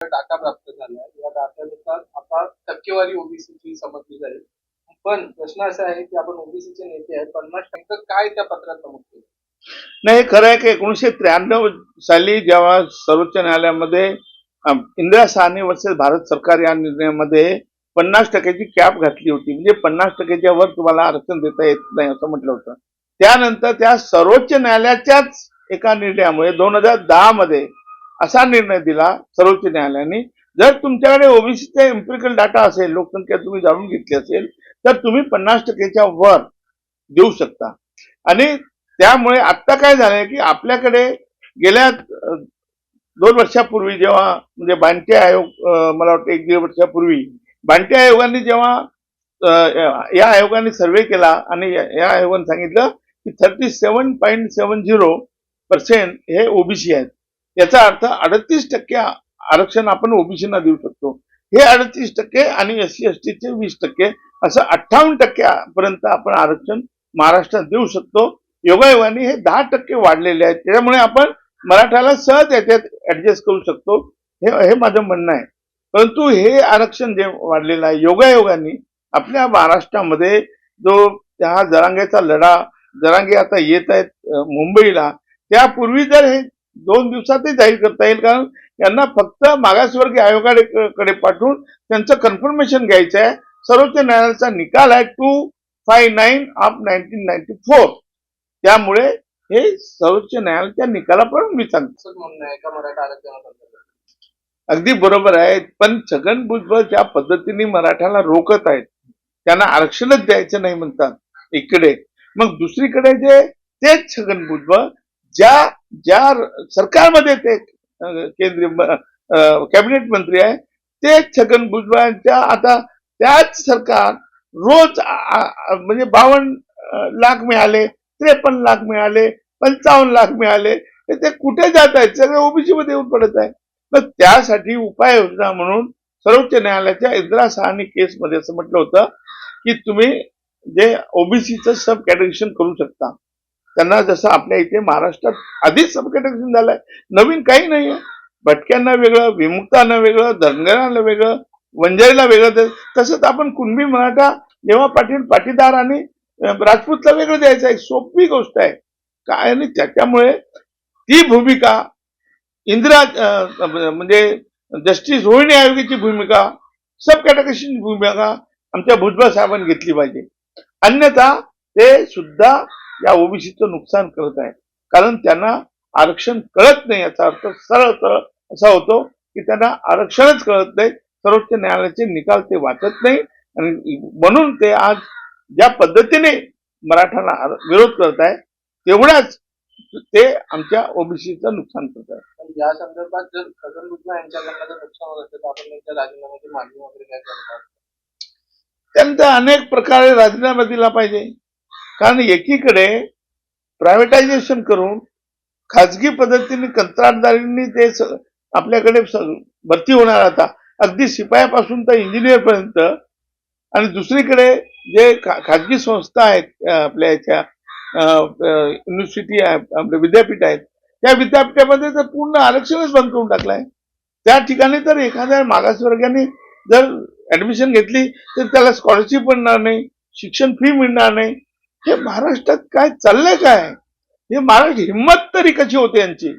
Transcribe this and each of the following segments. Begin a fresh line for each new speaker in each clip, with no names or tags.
Data प्राप्त झाला आहे. या डाटानुसार आता टक्केवारी ओबीसीची समजली जाईल. पण प्रश्न असा आहे की आपण ओबीसीचे नेते आहेत, 50% काय त्या पत्रात नमूद केलं?
नाही, खरं आहे की 1993 साली जेव्हा सर्वोच्च न्यायालयामध्ये इंदिरा साहनी वर्सेस भारत सरकार या निर्णयामध्ये 50% कॅप घातली होती, म्हणजे 50%च्या वर तुम्हाला आरक्षण देता येत नाही असं म्हटलं होतं. त्यानंतर त्या सर्वोच्च न्यायालयाच्याच एका निर्णयामुळे 2010 मध्ये असा निर्णय दिला सर्वोच्च न्यायालयाने, जर तुमच्याकडे ओबीसीचा एम्पिरिकल डाटा असेल, लोकसंख्या तुम्ही जाणून घेतली असेल, तर तुम्ही 50%च्या वर देऊ शकता. आणि त्यामुळे आता काय झालंय की आपल्याकडे गेल्या 2 वर्षापूर्वी जेव्हा म्हणजे बांटे आयोग, मला वाटतं 1-1.5 वर्षापूर्वी बांटे आयोगाने जेव्हा या आयोगाने सर्वे केला आणि या आयोगाने सांगितलं की 37.70% हे ओबीसी आहेत. याचा अर्थ 38% आरक्षण आपण ओबीसीना देऊ शकतो. हे 38% आणि एससी एसटीचे 20%, असं 58% पर्यंत आपण आरक्षण महाराष्ट्रात देऊ शकतो. योगायोगाने हे 10% वाढलेले आहेत. त्यामुळे आपण मराठाला सहज याच्यात ऍडजस्ट करू शकतो, हे माझं म्हणणं आहे. परंतु हे आरक्षण जे वाढलेलं आहे, योगायोगाने आपल्या महाराष्ट्रामध्ये जो हा जरांगेचा लढा, जरांगे आता येत आहेत मुंबईला, त्यापूर्वी जर हे 2 दिवसातही जाहीर करता येईल, कारण यांना फक्त मागासवर्गीय आयोगाकडे पाठवून त्यांचं कन्फर्मेशन घ्यायचं आहे. सर्वोच्च न्यायालयाचा निकाल आहे 259 ऑफ 1994. त्यामुळे हे सर्वोच्च न्यायालयाच्या निकालाप्रमाणे मी सांगतो.
म्हणणं आहे का मराठा आरक्षणाबद्दल?
अगदी बरोबर आहे, पण छगन भुजबळ ज्या पद्धतीने मराठ्याला रोखत आहेत, त्यांना आरक्षणच द्यायचं नाही म्हणतात इकडे, मग दुसरीकडे जे तेच छगन भुजबळ ज्या सरकारमध्ये ते केंद्रीय कॅबिनेट मंत्री आहे, तेच छगन भुजबळांच्या आता त्याच सरकार रोज म्हणजे 52 लाख मिळाले, 53 लाख मिळाले, 55 लाख मिळाले, ते कुठे जात आहेत? सगळे ओबीसी मध्ये येऊन पडत आहे. तर त्यासाठी उपाययोजना म्हणून सर्वोच्च न्यायालयाच्या इंदिरा साहनी केसमध्ये असं म्हटलं होतं की तुम्ही जे ओबीसीचं सब कॅटेगरीशन करू शकता. त्यांना जसं आपल्या इथे महाराष्ट्रात आधीच सब कॅटेगरीशन झालंय, नवीन काही नाहीये. भटक्यांना वेगळं, विमुक्तांना वेगळं, धनगरांना वेगळं, वंजारीला वेगळं, तसंच आपण कुणबी, मराठा, लेवा पाटील, पाटीदार आणि राजपूतला वेगळं द्यायचं आहे. सोपी गोष्ट आहे काय. आणि त्याच्यामुळे ती भूमिका इंदिरा म्हणजे जस्टिस रोहिणी आयोगाची भूमिका, सब कॅटेगरीची भूमिका आमच्या भुजबळ साहेबांनी घेतली पाहिजे. अन्यथा ते सुद्धा या ओबीसीचं नुकसान करत आहे, कारण त्यांना आरक्षण कळत नाही. याचा अर्थ सरळ सरळ असा होतो की त्यांना आरक्षणच कळत नाही, सर्वोच्च न्यायालयाचे निकाल ते वाचत नाही, आणि म्हणून ते आज ज्या पद्धतीने मराठाला विरोध करत आहे, तेवढ्याच ते आमच्या ओबीसीचं नुकसान करत आहे.
या संदर्भात जर छगन भुजबळ यांच्याकडनं जर नुकसान होत असेल तर आपण त्यांच्या राजीनाम्याची मागणी वगैरे काय करतात?
त्यांचा अनेक प्रकारे राजीनामा दिला पाहिजे, कारण एकीकडे प्रायव्हेटायझेशन करून खाजगी पद्धतीने कंत्राटदारांनी ते आपल्याकडे भरती होणार आता अगदी शिपायापासून तर इंजिनियर पर्यंत, आणि दुसरीकडे जे खाजगी संस्था आहेत आपल्या याच्या युनिव्हर्सिटी आहे, आपले विद्यापीठ आहेत, त्या विद्यापीठामध्ये तर पूर्ण आरक्षणच बंद करून टाकलंय. त्या ठिकाणी तर एखाद्या मागासवर्गाने जर ऍडमिशन घेतली तर त्याला स्कॉलरशिप मिळणार नाही, शिक्षण फी मिळणार नाही. हे महाराष्ट्रात काय चाललंय काय? हे महाराष्ट्र हिंमत तरी कशी होते यांची?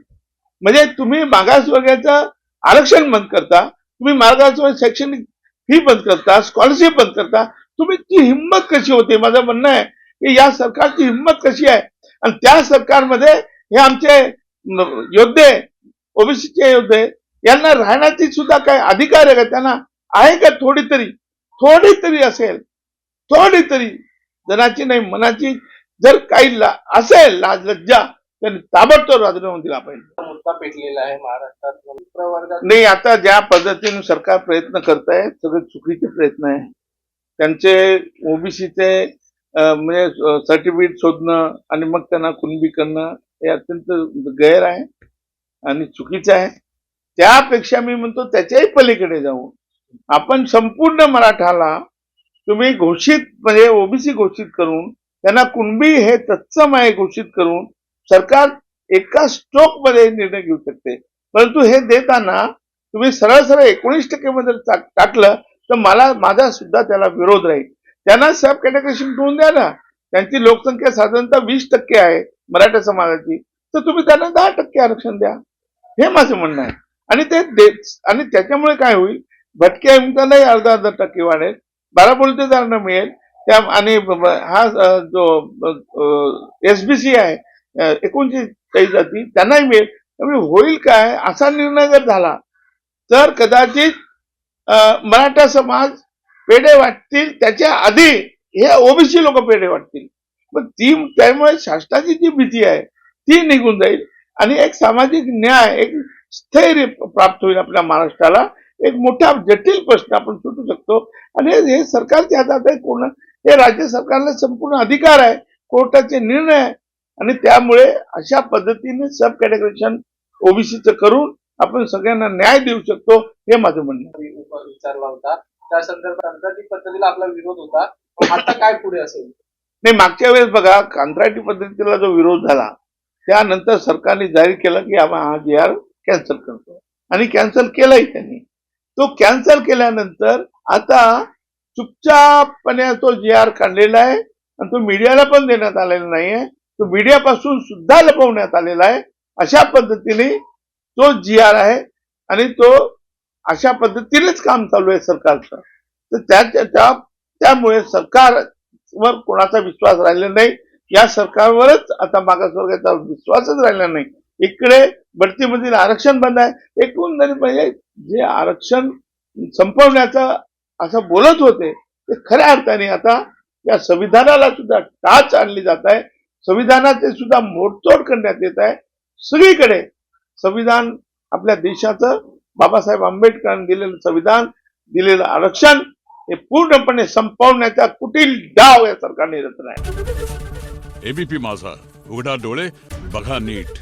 म्हणजे तुम्ही मागासवर्गाचं आरक्षण बंद करता, तुम्ही मागासवर्ग शैक्षणिक फी बंद करता, स्कॉलरशिप बंद करता, तुम्ही ती हिंमत कशी होते? माझं म्हणणं आहे की या सरकारची हिंमत कशी आहे? आणि त्या सरकारमध्ये हे आमचे योद्धे, ओबीसीचे योद्धे, यांना राहण्याची सुद्धा काय अधिकार आहे का? त्यांना आहे का थोडी तरी असेल, थोडी तरी जनाची नाही मनाची जर काही असेल लाज लज्जा, त्यांनी ताबडतोब राजीनामा दिला पाहिजे.
मुद्दा पेटलेला आहे महाराष्ट्रात प्रवर्गात.
नाही, आता ज्या पद्धतीने सरकार प्रयत्न करत आहे, सगळे चुकीचे प्रयत्न आहे. त्यांचे ओबीसीचे म्हणजे सर्टिफिकेट शोधणं आणि मग त्यांना कुणबी करणं हे अत्यंत गैर आहे आणि चुकीचं आहे. त्यापेक्षा मी म्हणतो त्याच्याही पलीकडे जाऊन आपण संपूर्ण मराठाला तुम्ही घोषित म्हणजे ओबीसी घोषित करून त्यांना कुणबी हे तत्सम आहे घोषित करून सरकार एका स्ट्रोक मध्ये निर्णय घेऊ शकते. परंतु हे देताना तुम्ही सरळ सरळ 19% मध्ये टाकलं तर माझा सुद्धा त्याला विरोध राहील. त्यांना सब कॅटेगरेशन ठेवून द्या ना. त्यांची लोकसंख्या साधारणतः 20% आहे मराठा समाजाची, तर तुम्ही त्यांना 10% आरक्षण द्या, हे माझं म्हणणं आहे. आणि त्याच्यामुळे काय होईल, भटक्या विमुक्तांनाही अर्धा टक्के वाढेल, बाराबोलतेदारांना मिळेल, त्या आणि हा जो SBC आहे 39 जाती त्यांनाही मिळेल. त्यामुळे होईल काय, असा निर्णय जर झाला तर कदाचित मराठा समाज पेढे वाटतील, त्याच्या आधी हे ओबीसी लोक पेढे वाटतील. पण त्यामुळे शासनाची जी भीती आहे ती निघून जाईल आणि एक सामाजिक न्याय, एक स्थैर्य प्राप्त होईल आपल्या महाराष्ट्राला. एक मोठा जटिल प्रश्न आपण सुटू शकतो आणि हे सरकारच्या हातात आहे. हे राज्य सरकारला संपूर्ण अधिकार आहे, कोर्टाचे निर्णय आहे आणि त्यामुळे अशा पद्धतीने सब कॅटेगरेशन ओबीसीचं करून आपण सगळ्यांना न्याय देऊ शकतो, हे माझं म्हणणं आहे.
विचारला होता त्या संदर्भात कंत्राटी पद्धतीला आपला विरोध होता, आता काय पुढे असेल?
नाही, मागच्या वेळेस बघा कंत्राटी पद्धतीला जो विरोध झाला त्यानंतर सरकारने जाहीर केलं की आम्ही हा GR कॅन्सल करतो आणि कॅन्सल केलाही त्यांनी. तो कॅन्सल केल्यानंतर आता चुपचापपणे तो GR काढलेला आहे आणि तो मीडियाला पण देण्यात आलेला नाहीये, तो मीडियापासून सुद्धा लपवण्यात आलेला आहे. अशा पद्धतीने तो GR आहे आणि तो अशा पद्धतीनेच काम चालू आहे सरकारचं. तर त्यामुळे सरकारवर कोणाचा विश्वास राहिलेला नाही. या सरकारवरच आता मागासवर्गाचा विश्वासच राहिला नाही. इकडे बढतीमधील आरक्षण बंद आहे. एकूण म्हणजे जे आरक्षण संपवण्याचं असं बोलत होते ते खऱ्या अर्थाने आता या संविधानाला सुद्धा टाच आणली जात आहे. संविधानाचे सुद्धा मोडतोड करण्यात येत आहे. सगळीकडे संविधान, आपल्या देशाचं बाबासाहेब आंबेडकरांनी दिलेलं संविधान, दिलेलं आरक्षण हे पूर्णपणे संपवण्याचा कुटील डाव या सरकारने रचला आहे.
ABP माझा, उघडा डोळे बघा नीट.